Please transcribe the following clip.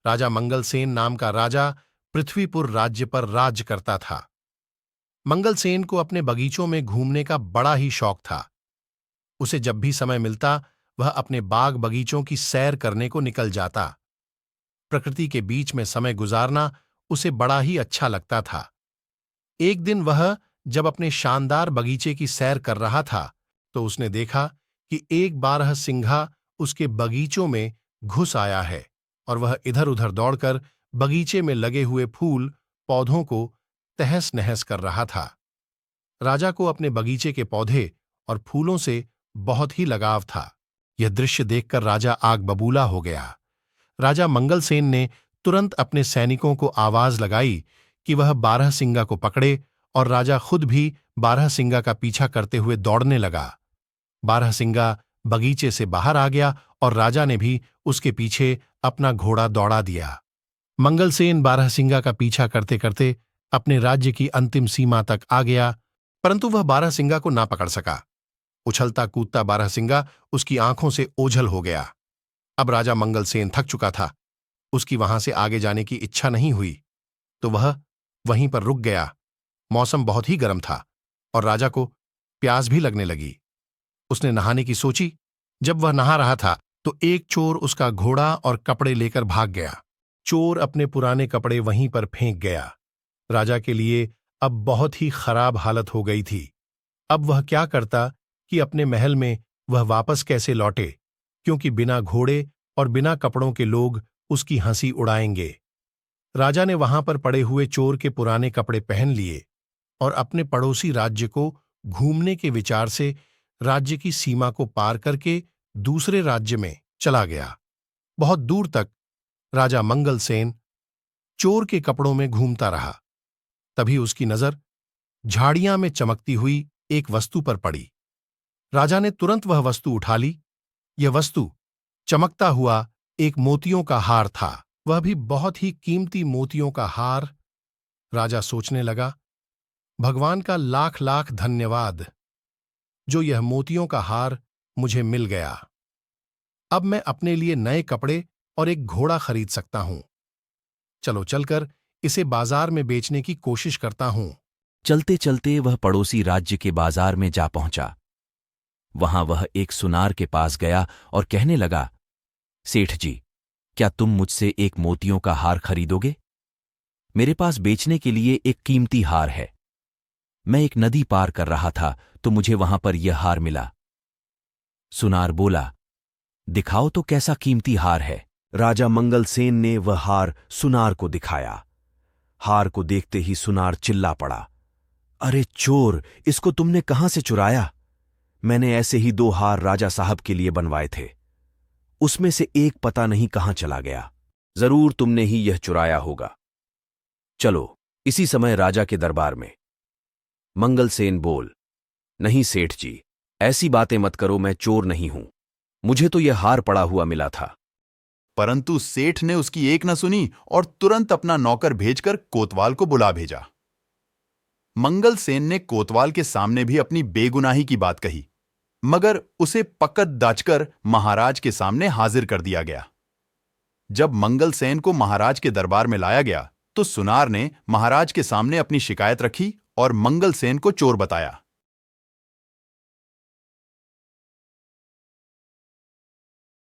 राजा मंगलसेन नाम का राजा पृथ्वीपुर राज्य पर राज्य करता था। मंगलसेन को अपने बगीचों में घूमने का बड़ा ही शौक था। उसे जब भी समय मिलता वह अपने बाग बगीचों की सैर करने को निकल जाता। प्रकृति के बीच में समय गुजारना उसे बड़ा ही अच्छा लगता था। एक दिन वह जब अपने शानदार बगीचे की सैर कर रहा था तो उसने देखा कि एक बारहसिंघा उसके बगीचों में घुस आया है और वह इधर उधर दौड़कर बगीचे में लगे हुए फूल पौधों को तहस नहस कर रहा था। राजा को अपने बगीचे के पौधे और फूलों से बहुत ही लगाव था। यह दृश्य देखकर राजा आग बबूला हो गया। राजा मंगलसेन ने तुरंत अपने सैनिकों को आवाज लगाई कि वह बारहसिंगा को पकड़े और राजा खुद भी बारहसिंगा का पीछा करते हुए दौड़ने लगा। बारहसिंगा बगीचे से बाहर आ गया और राजा ने भी उसके पीछे अपना घोड़ा दौड़ा दिया। मंगलसेन बारहसिंगा का पीछा करते करते अपने राज्य की अंतिम सीमा तक आ गया, परंतु वह बारहसिंगा को ना पकड़ सका। उछलता कूदता बारहसिंगा उसकी आंखों से ओझल हो गया। अब राजा मंगलसेन थक चुका था, उसकी वहां से आगे जाने की इच्छा नहीं हुई, तो वह वहीं पर रुक गया। मौसम बहुत ही गर्म था और राजा को प्यास भी लगने लगी। उसने नहाने की सोची। जब वह नहा रहा था तो एक चोर उसका घोड़ा और कपड़े लेकर भाग गया। चोर अपने पुराने कपड़े वहीं पर फेंक गया। राजा के लिए अब बहुत ही खराब हालत हो गई थी। अब वह क्या करता कि अपने महल में वह वापस कैसे लौटे, क्योंकि बिना घोड़े और बिना कपड़ों के लोग उसकी हंसी उड़ाएंगे। राजा ने वहां पर पड़े हुए चोर के पुराने कपड़े पहन लिए और अपने पड़ोसी राज्य को घूमने के विचार से राज्य की सीमा को पार करके दूसरे राज्य में चला गया। बहुत दूर तक राजा मंगलसेन चोर के कपड़ों में घूमता रहा। तभी उसकी नजर झाड़ियां में चमकती हुई एक वस्तु पर पड़ी। राजा ने तुरंत वह वस्तु उठा ली। यह वस्तु चमकता हुआ एक मोतियों का हार था, वह भी बहुत ही कीमती मोतियों का हार। राजा सोचने लगा, भगवान का लाख लाख धन्यवाद जो यह मोतियों का हार मुझे मिल गया। अब मैं अपने लिए नए कपड़े और एक घोड़ा खरीद सकता हूं। चलो चलकर इसे बाजार में बेचने की कोशिश करता हूं। चलते चलते वह पड़ोसी राज्य के बाजार में जा पहुंचा। वहां वह एक सुनार के पास गया और कहने लगा, सेठ जी, क्या तुम मुझसे एक मोतियों का हार खरीदोगे? मेरे पास बेचने के लिए एक कीमती हार है। मैं एक नदी पार कर रहा था तो मुझे वहां पर यह हार मिला। सुनार बोला, दिखाओ तो कैसा कीमती हार है। राजा मंगलसेन ने वह हार सुनार को दिखाया। हार को देखते ही सुनार चिल्ला पड़ा, अरे चोर, इसको तुमने कहां से चुराया? मैंने ऐसे ही 2 हार राजा साहब के लिए बनवाए थे, उसमें से एक पता नहीं कहां चला गया। जरूर तुमने ही यह चुराया होगा। चलो इसी समय राजा के दरबार में। मंगलसेन बोल, नहीं सेठ जी, ऐसी बातें मत करो, मैं चोर नहीं हूं, मुझे तो यह हार पड़ा हुआ मिला था। परंतु सेठ ने उसकी एक न सुनी और तुरंत अपना नौकर भेजकर कोतवाल को बुला भेजा। मंगलसेन ने कोतवाल के सामने भी अपनी बेगुनाही की बात कही, मगर उसे पकड़ दाचकर महाराज के सामने हाजिर कर दिया गया। जब मंगलसेन को महाराज के दरबार में लाया गया तो सुनार ने महाराज के सामने अपनी शिकायत रखी और मंगलसेन को चोर बताया।